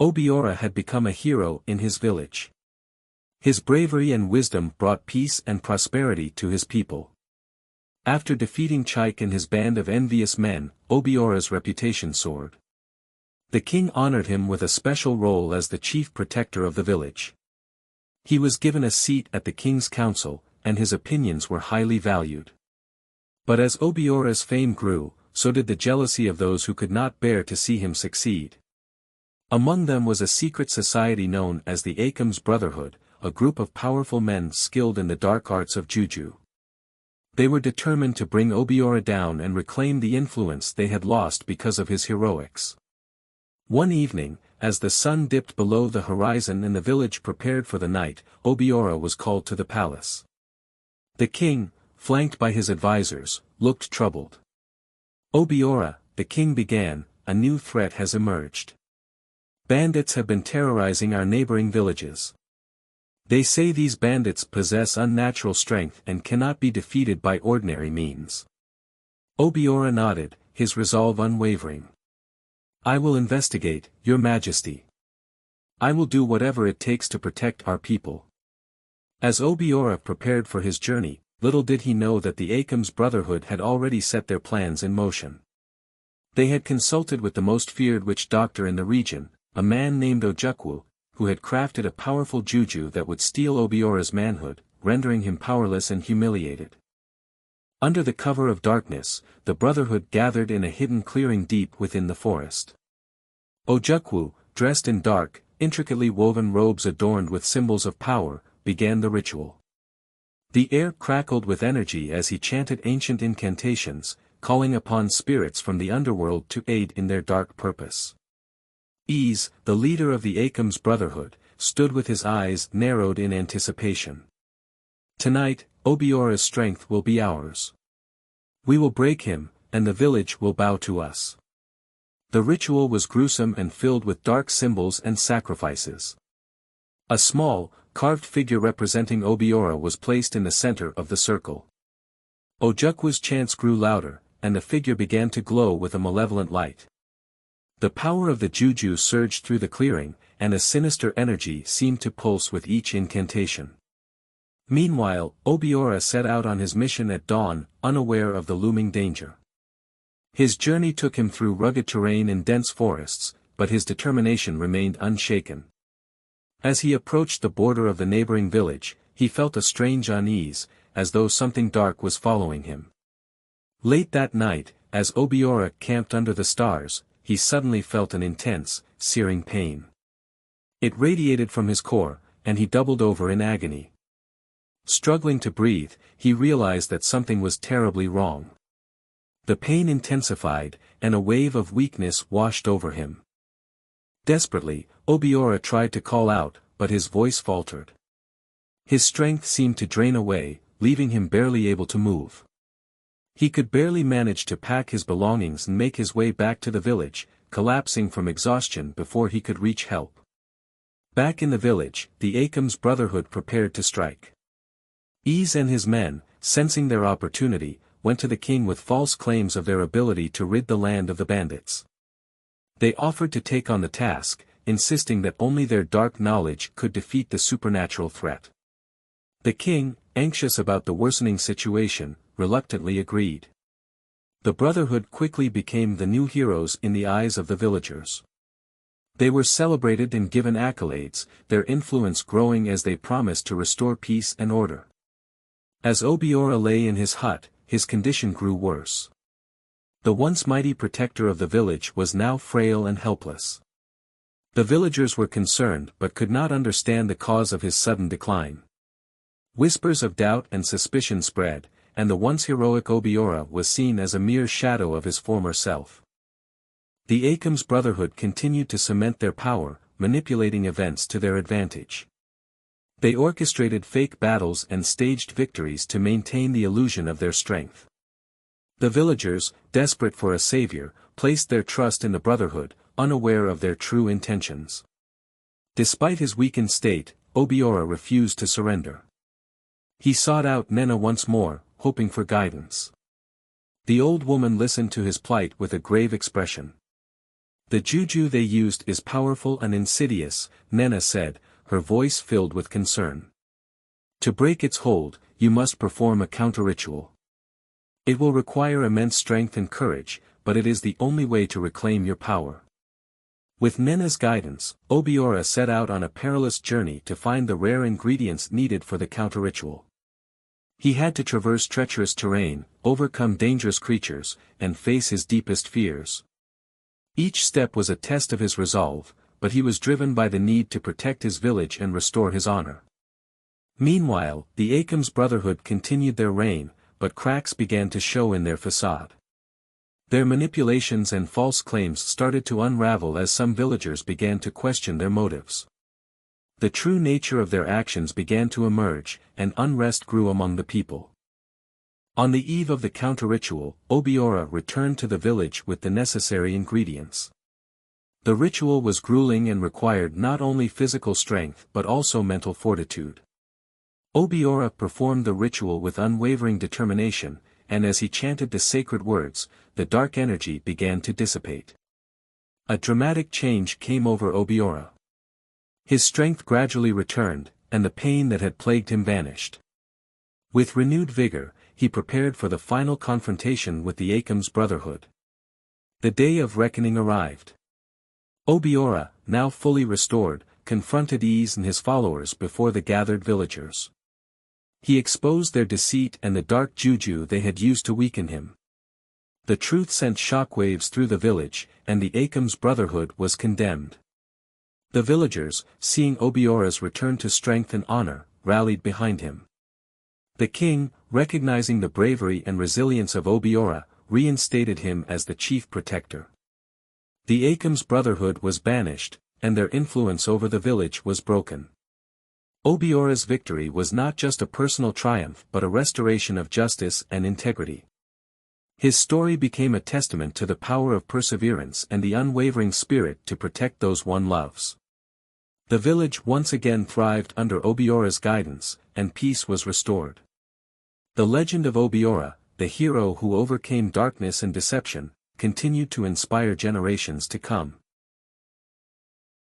Obiora had become a hero in his village. His bravery and wisdom brought peace and prosperity to his people. After defeating Chike and his band of envious men, Obiora's reputation soared. The king honored him with a special role as the chief protector of the village. He was given a seat at the king's council, and his opinions were highly valued. But as Obiora's fame grew, so did the jealousy of those who could not bear to see him succeed. Among them was a secret society known as the Akam's Brotherhood, a group of powerful men skilled in the dark arts of juju. They were determined to bring Obiora down and reclaim the influence they had lost because of his heroics. One evening, as the sun dipped below the horizon and the village prepared for the night, Obiora was called to the palace. The king, flanked by his advisors, looked troubled. "Obiora," the king began, "a new threat has emerged. Bandits have been terrorizing our neighboring villages. They say these bandits possess unnatural strength and cannot be defeated by ordinary means." Obiora nodded, his resolve unwavering. "I will investigate, your majesty. I will do whatever it takes to protect our people." As Obiora prepared for his journey, little did he know that the Akam's Brotherhood had already set their plans in motion. They had consulted with the most feared witch doctor in the region, a man named Ojukwu, who had crafted a powerful juju that would steal Obiora's manhood, rendering him powerless and humiliated. Under the cover of darkness, the Brotherhood gathered in a hidden clearing deep within the forest. Ojukwu, dressed in dark, intricately woven robes adorned with symbols of power, began the ritual. The air crackled with energy as he chanted ancient incantations, calling upon spirits from the underworld to aid in their dark purpose. Ease, the leader of the Akam's Brotherhood, stood with his eyes narrowed in anticipation. "Tonight, Obiora's strength will be ours. We will break him, and the village will bow to us." The ritual was gruesome and filled with dark symbols and sacrifices. A small, carved figure representing Obiora was placed in the center of the circle. Ojukwu's chants grew louder, and the figure began to glow with a malevolent light. The power of the juju surged through the clearing, and a sinister energy seemed to pulse with each incantation. Meanwhile, Obiora set out on his mission at dawn, unaware of the looming danger. His journey took him through rugged terrain and dense forests, but his determination remained unshaken. As he approached the border of the neighboring village, he felt a strange unease, as though something dark was following him. Late that night, as Obiora camped under the stars, he suddenly felt an intense, searing pain. It radiated from his core, and he doubled over in agony. Struggling to breathe, he realized that something was terribly wrong. The pain intensified, and a wave of weakness washed over him. Desperately, Obiora tried to call out, but his voice faltered. His strength seemed to drain away, leaving him barely able to move. He could barely manage to pack his belongings and make his way back to the village, collapsing from exhaustion before he could reach help. Back in the village, the Akam's Brotherhood prepared to strike. Ease and his men, sensing their opportunity, went to the king with false claims of their ability to rid the land of the bandits. They offered to take on the task, insisting that only their dark knowledge could defeat the supernatural threat. The king, anxious about the worsening situation, reluctantly agreed. The Brotherhood quickly became the new heroes in the eyes of the villagers. They were celebrated and given accolades, their influence growing as they promised to restore peace and order. As Obiora lay in his hut, his condition grew worse. The once mighty protector of the village was now frail and helpless. The villagers were concerned but could not understand the cause of his sudden decline. Whispers of doubt and suspicion spread, and the once heroic Obiora was seen as a mere shadow of his former self. The Akam's Brotherhood continued to cement their power, manipulating events to their advantage. They orchestrated fake battles and staged victories to maintain the illusion of their strength. The villagers, desperate for a savior, placed their trust in the Brotherhood, unaware of their true intentions. Despite his weakened state, Obiora refused to surrender. He sought out Nena once more, hoping for guidance. The old woman listened to his plight with a grave expression. The juju they used is powerful and insidious, Nena said, her voice filled with concern. To break its hold, you must perform a counter-ritual. It will require immense strength and courage, but it is the only way to reclaim your power. With Nena's guidance, Obiora set out on a perilous journey to find the rare ingredients needed for the counter-ritual. He had to traverse treacherous terrain, overcome dangerous creatures, and face his deepest fears. Each step was a test of his resolve, but he was driven by the need to protect his village and restore his honor. Meanwhile, the Akam's Brotherhood continued their reign, but cracks began to show in their facade. Their manipulations and false claims started to unravel as some villagers began to question their motives. The true nature of their actions began to emerge, and unrest grew among the people. On the eve of the counter-ritual, Obiora returned to the village with the necessary ingredients. The ritual was grueling and required not only physical strength but also mental fortitude. Obiora performed the ritual with unwavering determination, and as he chanted the sacred words, the dark energy began to dissipate. A dramatic change came over Obiora. His strength gradually returned, and the pain that had plagued him vanished. With renewed vigor, he prepared for the final confrontation with the Akam's Brotherhood. The day of reckoning arrived. Obiora, now fully restored, confronted Eze and his followers before the gathered villagers. He exposed their deceit and the dark juju they had used to weaken him. The truth sent shockwaves through the village, and the Akam's Brotherhood was condemned. The villagers, seeing Obiora's return to strength and honor, rallied behind him. The king, recognizing the bravery and resilience of Obiora, reinstated him as the chief protector. The Akam's Brotherhood was banished, and their influence over the village was broken. Obiora's victory was not just a personal triumph but a restoration of justice and integrity. His story became a testament to the power of perseverance and the unwavering spirit to protect those one loves. The village once again thrived under Obiora's guidance, and peace was restored. The legend of Obiora, the hero who overcame darkness and deception, continued to inspire generations to come.